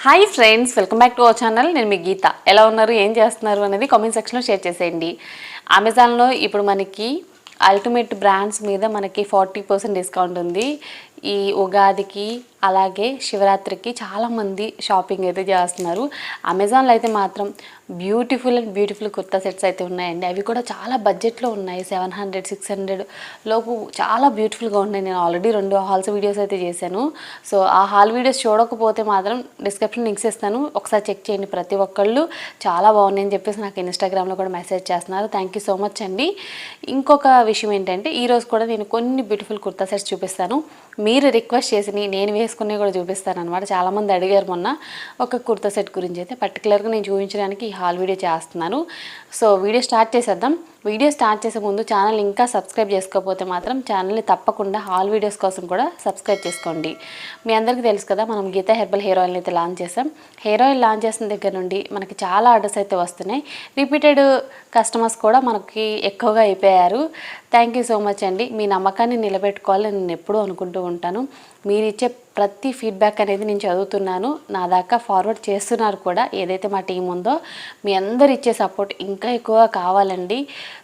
Hi friends, welcome back to our channel. నేను మీ గీత. ఎలా ఉన్నారు, ఏం చేస్తున్నారు అనేది కామెంట్ సెక్షన్లో షేర్ చేసేయండి. అమెజాన్లో ఇప్పుడు మనకి అల్టిమేట్ బ్రాండ్స్ మీద మనకి 40% డిస్కౌంట్ ఉంది. ఈ ఉగాదికి అలాగే శివరాత్రికి చాలామంది షాపింగ్ అయితే చేస్తున్నారు. అమెజాన్లో అయితే మాత్రం బ్యూటిఫుల్ కుర్తా సెట్స్ అయితే ఉన్నాయండి. అవి కూడా చాలా బడ్జెట్లో ఉన్నాయి. 700-600 లోపు చాలా బ్యూటిఫుల్గా ఉన్నాయి. నేను ఆల్రెడీ 2 హాల్స్ వీడియోస్ అయితే చేశాను. సో ఆ హాల్ వీడియోస్ చూడకపోతే మాత్రం డిస్క్రిప్షన్ లింక్స్ ఇస్తాను, ఒకసారి చెక్ చేయండి. ప్రతి ఒక్కళ్ళు చాలా బాగున్నాయని చెప్పేసి నాకు ఇన్స్టాగ్రామ్లో కూడా మెసేజ్ చేస్తున్నారు. థ్యాంక్ యూ సో మచ్ అండి. ఇంకొక విషయం ఏంటంటే ఈరోజు కూడా నేను కొన్ని బ్యూటిఫుల్ కుర్తా సెట్స్ చూపిస్తాను. మీరు రిక్వెస్ట్ చేసి నేను వేసుకునే కూడా చూపిస్తాను అనమాట. చాలామంది అడిగారు మొన్న ఒక కుర్తా సెట్ గురించి. అయితే పర్టికులర్గా నేను చూపించడానికి ఈ హాల్ వీడియో చేస్తున్నాను. సో వీడియో స్టార్ట్ చేసేద్దాం. వీడియో స్టార్ట్ చేసే ముందు ఛానల్ ఇంకా సబ్స్క్రైబ్ చేసుకోకపోతే మాత్రం ఛానల్ని తప్పకుండా హాల్ వీడియోస్ కోసం కూడా సబ్స్క్రైబ్ చేసుకోండి. మీ అందరికీ తెలుసు కదా, మనం గీతా హెర్బల్ హెయిర్ ఆయిల్ని అయితే లాంచ్ చేసాం. హెయిర్ ఆయిల్ లాంచ్ చేసిన దగ్గర నుండి మనకి చాలా ఆర్డర్స్ అయితే వస్తున్నాయి. రిపీటెడ్ కస్టమర్స్ కూడా మనకి ఎక్కువగా అయిపోయారు. థ్యాంక్ యూ సో మచ్ అండి. మీ నమ్మకాన్ని నిలబెట్టుకోవాలని నేను ఎప్పుడూ అనుకుంటూ ఉంటాను. మీరు ఇచ్చే ప్రతి ఫీడ్బ్యాక్ అనేది నేను చదువుతున్నాను, నా దాకా ఫార్వర్డ్ చేస్తున్నారు కూడా. ఏదైతే మా టీం ఉందో మీ అందరు ఇచ్చే సపోర్ట్ ఇంకా ఎక్కువగా కావాలండి.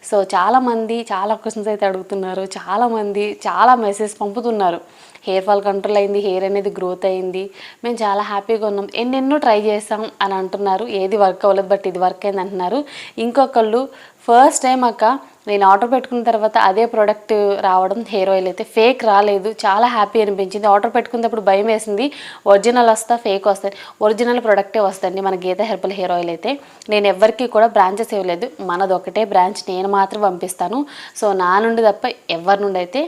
సో చాలామంది చాలా క్వశ్చన్స్ అయితే అడుగుతున్నారు, చాలామంది చాలా మెసేజ్ పంపుతున్నారు. హెయిర్ ఫాల్ కంట్రోల్ అయింది, హెయిర్ అనేది గ్రోత్ అయింది, మేము చాలా హ్యాపీగా ఉన్నాం, ఎన్నెన్నో ట్రై చేస్తాం అని అంటున్నారు. ఏది వర్క్ అవ్వలేదు, బట్ ఇది వర్క్ అయింది అంటున్నారు. ఇంకొకళ్ళు ఫస్ట్ టైం అక్క నేను ఆర్డర్ పెట్టుకున్న తర్వాత అదే ప్రోడక్ట్ రావడం, హెయిర్ ఆయిల్ అయితే ఫేక్ రాలేదు, చాలా హ్యాపీ అనిపించింది. ఆర్డర్ పెట్టుకున్నప్పుడు భయం వేసింది, ఒరిజినల్ వస్తా ఫేక్ వస్తాయి, ఒరిజినల్ ప్రోడక్టే వస్తుంది మన గీతా హెర్బల్ హెయిర్ ఆయిల్ అయితే. నేను ఎవరికి కూడా బ్రాంచెస్ ఇవ్వలేదు, మనది ఒకటే బ్రాంచ్, నేను మాత్రం పంపిస్తాను. సో నా నుండి తప్ప ఎవరి నుండి అయితే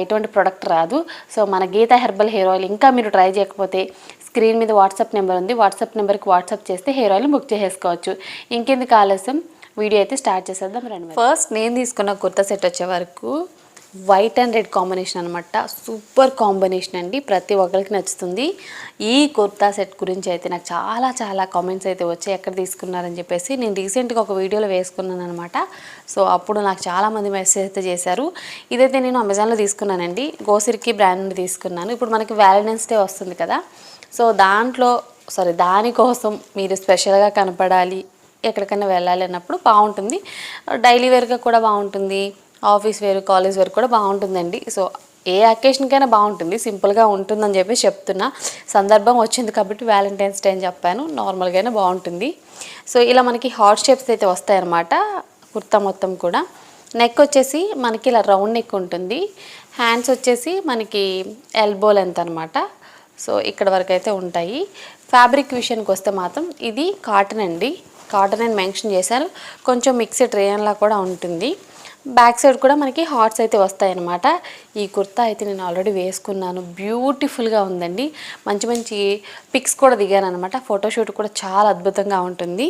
ఎటువంటి ప్రోడక్ట్ రాదు. సో మన గీతా హెర్బల్ హెయిర్ ఆయిల్ ఇంకా మీరు ట్రై చేయకపోతే స్క్రీన్ మీద వాట్సాప్ నెంబర్ ఉంది, వాట్సాప్ నెంబర్కి వాట్సాప్ చేస్తే హెయిర్ ఆయిల్ బుక్ చేసేసుకోవచ్చు. ఇంకెందుకు ఆలస్యం, వీడియో అయితే స్టార్ట్ చేసేద్దాం రండి. ఫస్ట్ నేను తీసుకున్న కుర్తా సెట్ వచ్చే వరకు వైట్ అండ్ రెడ్ కాంబినేషన్ అనమాట. సూపర్ కాంబినేషన్ అండి, ప్రతి ఒక్కరికి నచ్చుతుంది. ఈ కుర్తా సెట్ గురించి అయితే నాకు చాలా కామెంట్స్ అయితే వచ్చాయి, ఎక్కడ తీసుకున్నారని చెప్పేసి. నేను రీసెంట్గా ఒక వీడియోలో వేసుకున్నాను అనమాట. సో అప్పుడు నాకు చాలామంది మెసేజ్ అయితే చేశారు. ఇదైతే నేను అమెజాన్లో తీసుకున్నానండి, గోసిరికి బ్రాండ్ నుండి తీసుకున్నాను. ఇప్పుడు మనకి వ్యాలంటైన్స్ డే వస్తుంది కదా, సో దానికోసం మీరు స్పెషల్గా కనపడాలి, ఎక్కడికైనా వెళ్ళాలి అన్నప్పుడు బాగుంటుంది. డైలీ వేర్గా కూడా బాగుంటుంది, ఆఫీస్ వేర్ కాలేజ్ వేర్ కూడా బాగుంటుందండి. సో ఏ అకేషన్కైనా బాగుంటుంది, సింపుల్గా ఉంటుందని చెప్పేసి చెప్తున్నా. సందర్భం వచ్చింది కాబట్టి వ్యాలంటైన్స్ డే అని చెప్పాను, నార్మల్గానే బాగుంటుంది. సో ఇలా మనకి హార్ట్ షేప్స్ అయితే వస్తాయన్నమాట కుర్తా మొత్తం కూడా. నెక్ వచ్చేసి మనకి ఇలా రౌండ్ నెక్ ఉంటుంది. హ్యాండ్స్ వచ్చేసి మనకి ఎల్బో లెంత్ అనమాట. సో ఇక్కడ వరకు అయితే ఉంటాయి. ఫ్యాబ్రిక్ విషయానికి వస్తే మాత్రం ఇది కాటన్ అండి, కాటన్ అని మెన్షన్ చేశారు. కొంచెం మిక్స్డ్ రేయన్లా కూడా ఉంటుంది. బ్యాక్ సైడ్ కూడా మనకి హార్ట్స్ అయితే వస్తాయన్నమాట. ఈ కుర్తా అయితే నేను ఆల్రెడీ వేసుకున్నాను, బ్యూటిఫుల్గా ఉందండి. మంచి పిక్స్ కూడా దిగాను అనమాట. ఫోటోషూట్ కూడా చాలా అద్భుతంగా ఉంటుంది.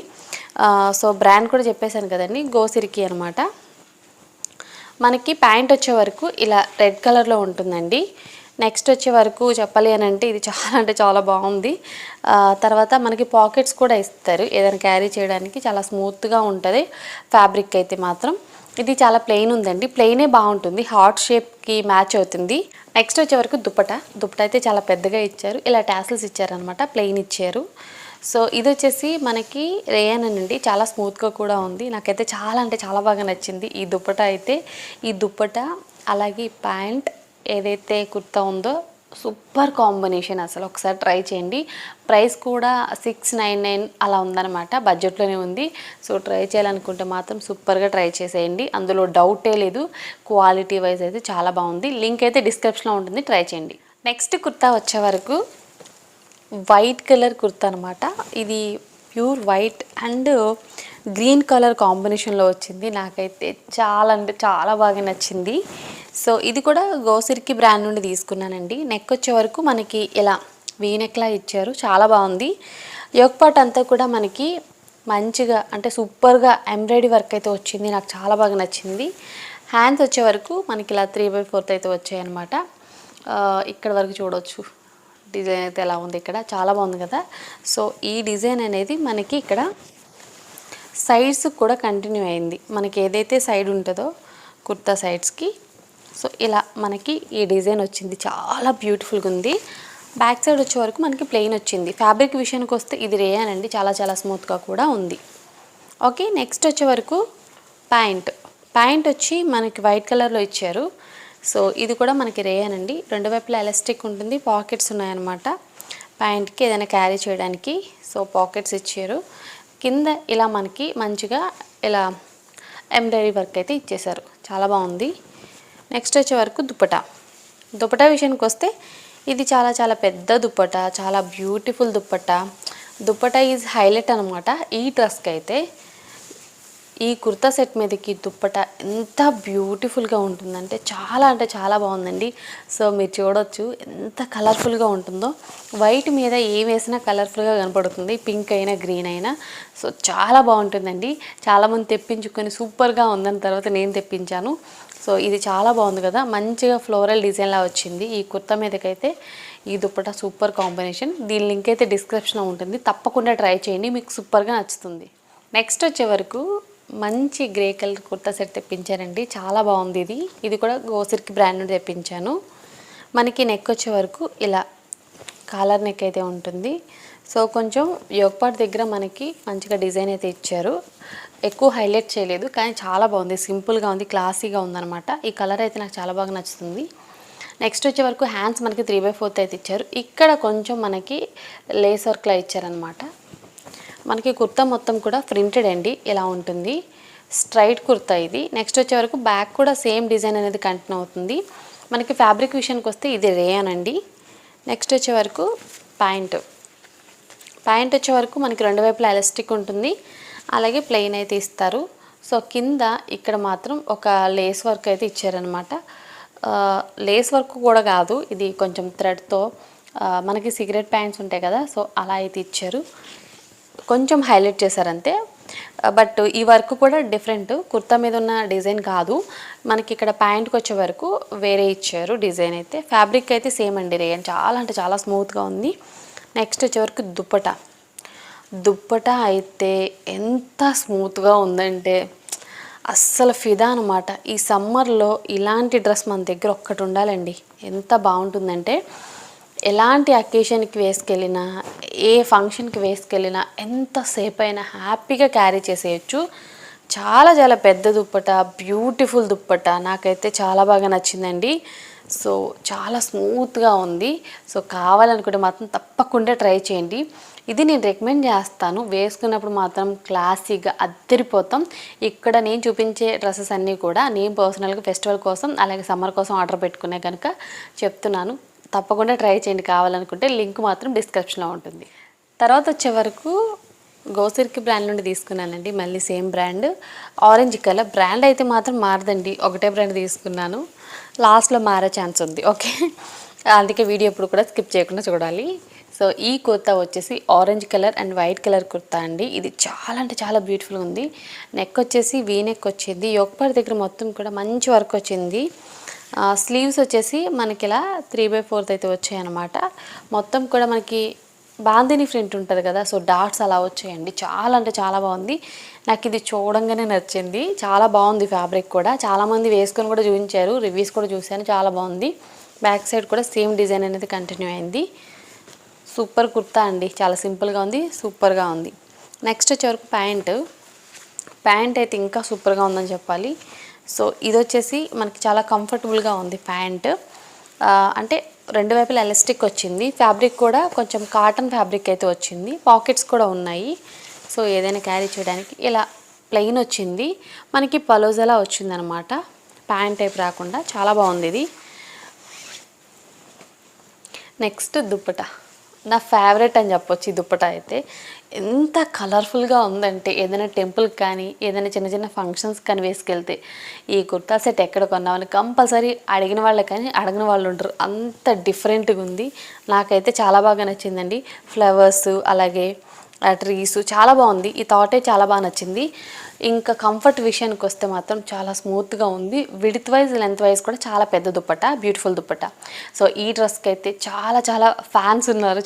సో బ్రాండ్ కూడా చెప్పేశాను కదండి, గోసిరికి అనమాట. మనకి ప్యాంట్ వచ్చే వరకు ఇలా రెడ్ కలర్లో ఉంటుందండి. నెక్స్ట్ వచ్చే వరకు చెప్పాలి అని అంటే ఇది చాలా బాగుంది. తర్వాత మనకి పాకెట్స్ కూడా ఇస్తారు, ఏదైనా క్యారీ చేయడానికి చాలా స్మూత్గా ఉంటుంది. ఫ్యాబ్రిక్ అయితే మాత్రం ఇది చాలా ప్లెయిన్ ఉందండి, ప్లెయినే బాగుంటుంది, హార్ట్ షేప్కి మ్యాచ్ అవుతుంది. నెక్స్ట్ వచ్చే వరకు దుప్పట అయితే చాలా పెద్దగా ఇచ్చారు, ఇలా టాసిల్స్ ఇచ్చారనమాట, ప్లెయిన్ ఇచ్చారు. సో ఇది వచ్చేసి మనకి రేయన్ అండి, చాలా స్మూత్గా కూడా ఉంది. నాకైతే చాలా బాగా నచ్చింది ఈ దుప్పట అయితే. ఈ దుప్పట అలాగే ప్యాంట్ ఏదైతే కుర్తా ఉందో సూపర్ కాంబినేషన్, అసలు ఒకసారి ట్రై చేయండి. ప్రైస్ కూడా 699 అలా ఉందన్నమాట, బడ్జెట్లోనే ఉంది. సో ట్రై చేయాలనుకుంటే మాత్రం సూపర్గా ట్రై చేసేయండి, అందులో డౌటే లేదు. క్వాలిటీ వైజ్ అయితే చాలా బాగుంది. లింక్ అయితే డిస్క్రిప్షన్లో ఉంటుంది, ట్రై చేయండి. నెక్స్ట్ కుర్తా వచ్చే వరకు వైట్ కలర్ కుర్తా అనమాట. ఇది pure white and green colour కాంబినేషన్లో వచ్చింది. నాకైతే చాలా బాగా నచ్చింది. సో ఇది కూడా గోసిరికి బ్రాండ్ నుండి తీసుకున్నానండి. నెక్ వచ్చే వరకు మనకి ఇలా వీనెక్లా ఇచ్చారు, చాలా బాగుంది. యోక్ పార్ట్ అంతా కూడా మనకి మంచిగా అంటే సూపర్గా ఎంబ్రాయిడరీ వర్క్ అయితే వచ్చింది, నాకు చాలా బాగా నచ్చింది. హ్యాండ్స్ వచ్చే వరకు మనకి ఇలా 3/4 అయితే వచ్చాయన్నమాట. ఇక్కడ వరకు చూడవచ్చు డిజైన్ అయితే ఎలా ఉంది, ఇక్కడ చాలా బాగుంది కదా. సో ఈ డిజైన్ అనేది మనకి ఇక్కడ సైడ్స్ కూడా కంటిన్యూ అయింది, మనకి ఏదైతే సైడ్ ఉంటుందో కుర్తా సైడ్స్కి. సో ఇలా మనకి ఈ డిజైన్ వచ్చింది, చాలా బ్యూటిఫుల్గా ఉంది. బ్యాక్ సైడ్ వచ్చే వరకు మనకి ప్లెయిన్ వచ్చింది. ఫ్యాబ్రిక్ విషయానికి వస్తే ఇది రేయాన్ అండి, చాలా చాలా స్మూత్గా కూడా ఉంది. ఓకే, నెక్స్ట్ వచ్చే వరకు ప్యాంట్ వచ్చి మనకి వైట్ కలర్లో ఇచ్చారు. సో ఇది కూడా మనకి రేయాన్ అండి, రెండు వైపులా ఎలాస్టిక్ ఉంటుంది, పాకెట్స్ ఉన్నాయన్నమాట ప్యాంట్కి ఏదైనా క్యారీ చేయడానికి. సో పాకెట్స్ ఇచ్చారు. కింద ఇలా మనకి మంచిగా ఇలా ఎంబ్రాయిడరీ వర్క్ అయితే ఇచ్చేసారు, చాలా బాగుంది. నెక్స్ట్ వచ్చే వరకు దుపట్టా విషయానికి వస్తే ఇది చాలా చాలా పెద్ద దుపట్టా, చాలా బ్యూటిఫుల్ దుపట్టా ఈజ్ హైలైట్ అనమాట ఈ డ్రెస్కి అయితే. ఈ కుర్తా సెట్ మీదకి దుప్పటా ఎంత బ్యూటిఫుల్గా ఉంటుందంటే చాలా బాగుందండి. సో మీరు చూడొచ్చు ఎంత కలర్ఫుల్గా ఉంటుందో. వైట్ మీద ఏ వేసినా కలర్ఫుల్గా కనపడుతుంది, పింక్ అయినా గ్రీన్ అయినా. సో చాలా బాగుంటుందండి. చాలామంది తెప్పించుకొని సూపర్గా ఉందని తర్వాత నేను తెప్పించాను. సో ఇది చాలా బాగుంది కదా, మంచిగా ఫ్లోరల్ డిజైన్లా వచ్చింది ఈ కుర్తా మీదకైతే. ఈ దుప్పటా సూపర్ కాంబినేషన్. దీని లింక్ అయితే డిస్క్రిప్షన్లో ఉంటుంది, తప్పకుండా ట్రై చేయండి, మీకు సూపర్గా నచ్చుతుంది. నెక్స్ట్ వచ్చే వరకు మంచి గ్రే కలర్ కుర్తా సెట్ తెప్పించానండి, చాలా బాగుంది. ఇది కూడా గోసిర్కి బ్రాండ్ నుండి తెప్పించాను. మనకి నెక్ వచ్చే వరకు ఇలా కాలర్ నెక్ అయితే ఉంటుంది. సో కొంచెం యోగపాట్ దగ్గర మనకి మంచిగా డిజైన్ అయితే ఇచ్చారు, ఎక్కువ హైలైట్ చేయలేదు కానీ చాలా బాగుంది, సింపుల్గా ఉంది, క్లాసీగా ఉందన్నమాట. ఈ కలర్ అయితే నాకు చాలా బాగా నచ్చుతుంది. నెక్స్ట్ వచ్చే వరకు హ్యాండ్స్ మనకి 3/4 అయితే ఇచ్చారు. ఇక్కడ కొంచెం మనకి లేస్ వర్క్లా ఇచ్చారనమాట. మనకి కుర్తా మొత్తం కూడా ప్రింటెడ్ అండి, ఇలా ఉంటుంది, స్ట్రైట్ కుర్తా ఇది. నెక్స్ట్ వచ్చే వరకు బ్యాక్ కూడా సేమ్ డిజైన్ అనేది కంటిన్యూ అవుతుంది. మనకి ఫ్యాబ్రిక్ విషయానికి వస్తే ఇది రేయాన్ అండి. నెక్స్ట్ వచ్చే వరకు ప్యాంట్ వచ్చే వరకు మనకి రెండు వైపులా ఎలాస్టిక్ ఉంటుంది, అలాగే ప్లెయిన్ అయితే ఇస్తారు. సో కింద ఇక్కడ మాత్రం ఒక లేస్ వర్క్ అయితే ఇచ్చారనమాట. లేస్ వర్క్ కూడా కాదు, ఇది కొంచెం థ్రెడ్తో మనకి సిగరెట్ ప్యాంట్స్ ఉంటాయి కదా, సో అలా అయితే ఇచ్చారు, కొంచెం హైలైట్ చేశారంతే. బట్ ఈ వర్క్ కూడా డిఫరెంట్, కుర్తా మీద ఉన్న డిజైన్ కాదు. మనకి ఇక్కడ ప్యాంట్కి వచ్చే వరకు వేరే ఇచ్చారు డిజైన్ అయితే. ఫ్యాబ్రిక్ అయితే సేమ్ అండి, రేయన్ చాలా స్మూత్గా ఉంది. నెక్స్ట్ వచ్చే వరకు దుప్పటా అయితే ఎంత స్మూత్గా ఉందంటే అస్సలు ఫిదా అనమాట. ఈ సమ్మర్లో ఇలాంటి డ్రెస్ మన దగ్గర ఒక్కటి ఉండాలండి, ఎంత బాగుంటుందంటే ఎలాంటి అకేషన్కి వేసుకెళ్ళినా, ఏ ఫంక్షన్కి వేసుకెళ్ళినా ఎంతసేపు అయినా హ్యాపీగా క్యారీ చేసేయచ్చు. చాలా పెద్ద దుప్పటా, బ్యూటిఫుల్ దుప్పటా, నాకైతే చాలా బాగా నచ్చిందండి. సో చాలా స్మూత్గా ఉంది. సో కావాలనుకుంటే మాత్రం తప్పకుండా ట్రై చేయండి. ఇది నేను రికమెండ్ చేస్తాను, వేసుకున్నప్పుడు మాత్రం క్లాసీగా అద్దరిపోతాం. ఇక్కడ నేను చూపించే డ్రెస్సెస్ అన్నీ కూడా నేను పర్సనల్గా ఫెస్టివల్ కోసం అలాగే సమ్మర్ కోసం ఆర్డర్ పెట్టుకునే కనుక చెప్తున్నాను, తప్పకుండా ట్రై చేయండి. కావాలనుకుంటే లింక్ మాత్రం డిస్క్రిప్షన్లో ఉంటుంది. తర్వాత వచ్చే వరకు గోసిర్కి బ్రాండ్ నుండి తీసుకున్నానండి, మళ్ళీ same brand, orange colour. Brand అయితే మాత్రం మారదండి, ఒకటే బ్రాండ్ తీసుకున్నాను, లాస్ట్లో మారే ఛాన్స్ ఉంది. ఓకే, అందుకే వీడియో ఇప్పుడు కూడా స్కిప్ చేయకుండా చూడాలి. సో ఈ కుర్తా వచ్చేసి orange colour and white colour kurta అండి. ఇది చాలా బ్యూటిఫుల్గా ఉంది. నెక్ వచ్చేసి వీ నెక్ వచ్చింది, యోగపాట్ దగ్గర మొత్తం కూడా మంచి వర్క్ వచ్చింది. స్లీవ్స్ వచ్చేసి మనకి ఇలా 3/4 అయితే వచ్చాయి అన్నమాట. మొత్తం కూడా మనకి బాందిని ప్రింట్ ఉంటుంది కదా, సో డాట్స్ అలా వచ్చాయండి. చాలా బాగుంది, నాకు ఇది చూడంగానే నచ్చింది, చాలా బాగుంది. ఫ్యాబ్రిక్ కూడా చాలామంది వేసుకొని కూడా చూపించారు, రివ్యూస్ కూడా చూశాను, చాలా బాగుంది. బ్యాక్ సైడ్ కూడా సేమ్ డిజైన్ అనేది కంటిన్యూ అయింది. సూపర్ కుర్తా అండి, చాలా సింపుల్గా ఉంది, సూపర్గా ఉంది. నెక్స్ట్ వచ్చే వరకు ప్యాంట్ అయితే ఇంకా సూపర్గా ఉందని చెప్పాలి. సో ఇది వచ్చేసి మనకి చాలా కంఫర్టబుల్గా ఉంది ప్యాంట్, అంటే రెండు వైపులా ఎలాస్టిక్ వచ్చింది. ఫ్యాబ్రిక్ కూడా కొంచెం కాటన్ ఫ్యాబ్రిక్ అయితే వచ్చింది, పాకెట్స్ కూడా ఉన్నాయి. సో ఏదైనా క్యారీ చేయడానికి ఇలా ప్లెయిన్ వచ్చింది, మనకి పలోజాలా వచ్చిందనమాట, ప్యాంట్ టైప్ రాకుండా చాలా బాగుంది ఇది. నెక్స్ట్ దుప్పటా, నా ఫేవరెట్ అని చెప్పొచ్చు. ఈ దుప్పటా అయితే ఎంత కలర్ఫుల్గా ఉందంటే ఏదైనా టెంపుల్కి కానీ ఏదైనా చిన్న ఫంక్షన్స్ కానీ వేసుకెళ్తే ఈ కుర్తా సెట్ ఎక్కడ కొన్నామని కంపల్సరీ అడిగిన వాళ్ళే కానీ అడగిన వాళ్ళు ఉంటారు, అంత డిఫరెంట్గా ఉంది. నాకైతే చాలా బాగా నచ్చిందండి. ఫ్లవర్స్ అలాగే ట్రీస్ చాలా బాగుంది, ఈ థాటే చాలా బాగా నచ్చింది. ఇంకా కంఫర్ట్ విషయానికి వస్తే మాత్రం చాలా స్మూత్గా ఉంది. విడ్త్ వైజ్ లెంత్ వైజ్ కూడా చాలా పెద్ద దుప్పటా, బ్యూటిఫుల్ దుప్పటా. సో ఈ డ్రెస్కి అయితే చాలా ఫ్యాన్స్ ఉన్నారు,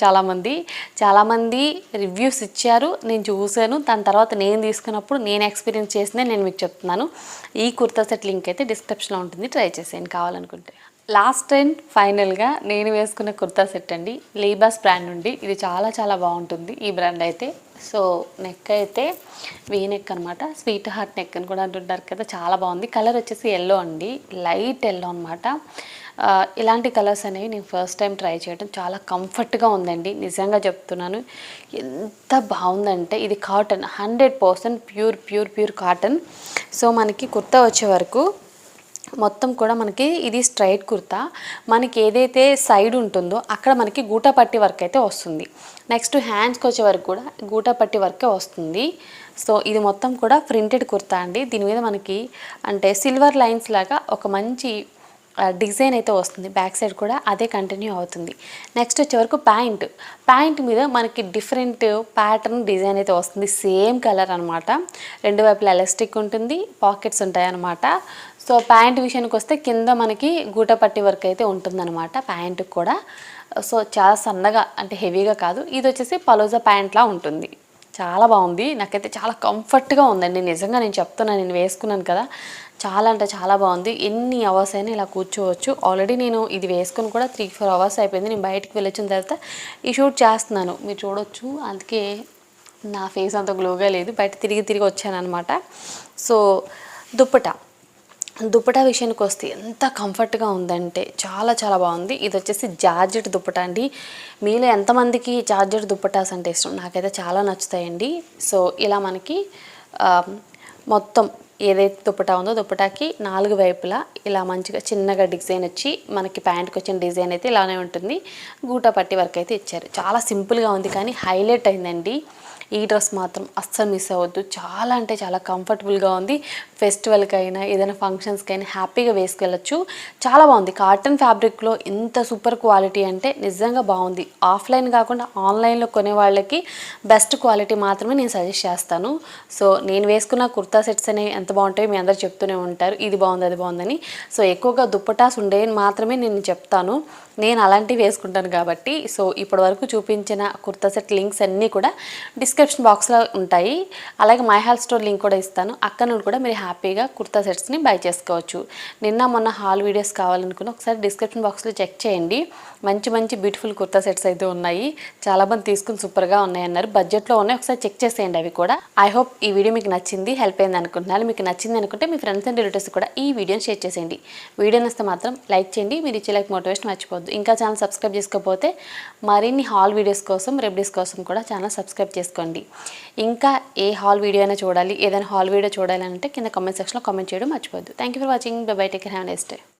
చాలామంది రివ్యూస్ ఇచ్చారు, నేను చూశాను. దాని తర్వాత నేను తీసుకున్నప్పుడు నేను ఎక్స్పీరియన్స్ చేసిందే నేను మీకు చెప్తున్నాను. ఈ కుర్తా సెట్ లింక్ అయితే డిస్క్రిప్షన్లో ఉంటుంది, ట్రై చేసేయండి కావాలనుకుంటే. లాస్ట్ అండ్ ఫైనల్గా నేను వేసుకున్న కుర్తా సెట్ అండి, లీబాస్ బ్రాండ్ నుండి. ఇది చాలా చాలా బాగుంటుంది ఈ బ్రాండ్ అయితే. సో నెక్ అయితే వీ నెక్ అనమాట, స్వీట్ హార్ట్ నెక్ అని కూడా అంటుంటారు కదా, చాలా బాగుంది. కలర్ వచ్చేసి ఎల్లో అండి, లైట్ ఎల్లో అనమాట. ఇలాంటి కలర్స్ అనేవి నేను ఫస్ట్ టైం ట్రై చేయడం, చాలా కంఫర్ట్గా ఉందండి, నిజంగా చెప్తున్నాను. ఎంత బాగుందంటే ఇది కాటన్, 100% ప్యూర్ కాటన్. సో మనకి కుర్తా వచ్చే వరకు మొత్తం కూడా మనకి ఇది స్ట్రైట్ కుర్తా. మనకి ఏదైతే సైడ్ ఉంటుందో అక్కడ మనకి గూటా పట్టి వర్క్ అయితే వస్తుంది. నెక్స్ట్ హ్యాండ్స్కి వచ్చే వరకు కూడా గూటా పట్టి వర్కే వస్తుంది. సో ఇది మొత్తం కూడా ప్రింటెడ్ కుర్తా అండి. దీని మీద మనకి అంటే సిల్వర్ లైన్స్ లాగా ఒక మంచి డిజైన్ అయితే వస్తుంది. బ్యాక్ సైడ్ కూడా అదే కంటిన్యూ అవుతుంది. నెక్స్ట్ వచ్చే వరకు ప్యాంట్ మీద మనకి డిఫరెంట్ ప్యాటర్న్ డిజైన్ అయితే వస్తుంది. సేమ్ కలర్ అనమాట. రెండు వైపులా ఎలాస్టిక్ ఉంటుంది, పాకెట్స్ ఉంటాయి అన్నమాట. సో ప్యాంట్ విషయానికి వస్తే కింద మనకి గూట పట్టి వర్క్ అయితే ఉంటుందన్నమాట ప్యాంటుకి కూడా. సో చాలా సన్నగా అంటే హెవీగా కాదు. ఇది వచ్చేసి పలోజా ప్యాంట్లా ఉంటుంది. చాలా బాగుంది, నాకైతే చాలా కంఫర్ట్గా ఉందండి, నిజంగా నేను చెప్తున్నాను. నేను వేసుకున్నాను కదా, చాలా అంటే చాలా బాగుంది. ఎన్ని అవర్స్ అయినా ఇలా కూర్చోవచ్చు. ఆల్రెడీ నేను ఇది వేసుకొని కూడా 3-4 అవర్స్ అయిపోయింది. నేను బయటికి వెళ్ళొచ్చిన తర్వాత ఈ షూట్ చేస్తున్నాను, మీరు చూడొచ్చు. అందుకే నా ఫేస్ అంత గ్లోగా లేదు, బయట తిరిగి వచ్చాను అనమాట. సో దుప్పటా విషయానికి వస్తే ఎంత కంఫర్ట్గా ఉందంటే చాలా చాలా బాగుంది. ఇది వచ్చేసి జార్జెట్ దుప్పటా అండి. మీలో ఎంతమందికి జార్జెట్ దుప్పటాస్ అంటే ఇష్టం? నాకైతే చాలా నచ్చుతాయండి. సో ఇలా మనకి మొత్తం ఏదైతే దుప్పటా ఉందో దుప్పటాకి 4 వైపులా ఇలా మంచిగా చిన్నగా డిజైన్ వచ్చి మనకి ప్యాంట్కి వచ్చిన డిజైన్ అయితే ఇలానే ఉంటుంది. గూటా పట్టి వర్క్ అయితే ఇచ్చారు. చాలా సింపుల్గా ఉంది కానీ హైలైట్ అయిందండి. ఈ డ్రెస్ మాత్రం అస్సలు మిస్ అవ్వద్దు, చాలా అంటే చాలా కంఫర్టబుల్గా ఉంది. ఫెస్టివల్కి అయినా ఏదైనా ఫంక్షన్స్కి అయినా హ్యాపీగా వేసుకెళ్ళచ్చు. చాలా బాగుంది. కాటన్ ఫ్యాబ్రిక్లో ఎంత సూపర్ క్వాలిటీ అంటే నిజంగా బాగుంది. ఆఫ్లైన్ కాకుండా ఆన్లైన్లో కొనే వాళ్ళకి బెస్ట్ క్వాలిటీ మాత్రమే నేను సజెస్ట్ చేస్తాను. సో నేను వేసుకున్న కుర్తా సెట్స్ అనేవి ఎంత బాగుంటాయో మీ అందరు చెప్తూనే ఉంటారు, ఇది బాగుంది అది బాగుందని. సో ఎక్కువగా దుప్పటాస్ ఉండేవి మాత్రమే నేను చెప్తాను, నేను అలాంటివి వేసుకుంటాను కాబట్టి. సో ఇప్పటి వరకు చూపించిన కుర్తా సెట్ లింక్స్ అన్నీ కూడా డిస్క్రిప్షన్ బాక్స్లో ఉంటాయి. అలాగే మై హాల్ స్టోర్ లింక్ కూడా ఇస్తాను, అక్కడ నుండి కూడా మీరు హ్యాపీగా కుర్తా సెట్స్ని బై చేసుకోవచ్చు. నిన్న మొన్న హాల్ వీడియోస్ కావాలనుకుని ఒకసారి డిస్క్రిప్షన్ బాక్స్లో చెక్ చేయండి. మంచి బ్యూటిఫుల్ కుర్తా సెట్స్ అయితే ఉన్నాయి. చాలామంది తీసుకుని సూపర్గా ఉన్నాయి అన్నారు, బడ్జెట్లో ఉన్నాయి, ఒకసారి చెక్ చేసేయండి అవి కూడా. ఐ హోప్ ఈ వీడియో మీకు నచ్చింది, హెల్ప్ అయింది అనుకుంటున్నాను. మీకు నచ్చింది అనుకుంటే మీ ఫ్రెండ్స్ అండ్ రిలేటివ్స్ కూడా ఈ వీడియోని షేర్ చేసేయండి. వీడియో నచ్చితే మాత్రం లైక్ చేయండి. మీరు ఇచ్చే లైక్ మోటివేషన్ మర్చిపోద్దు. ఇంకా ఛానల్ సబ్స్క్రైబ్ చేసుకోకపోతే మరిన్ని హాల్ వీడియోస్ కోసం, రెమెడీస్ కోసం కూడా ఛానల్ సబ్స్క్రైబ్ చేసుకోండి. ఇంకా ఏ హాల్ వీడియో అయినా చూడాలి, ఏదైనా హాల్ వీడియో చూడాలి అంటే కింద కామెంట్ సెక్షన్లో కామెంట్ చేయడం మర్చిపోద్దు. Thank you for watching. Bye bye, take care, have a nice day.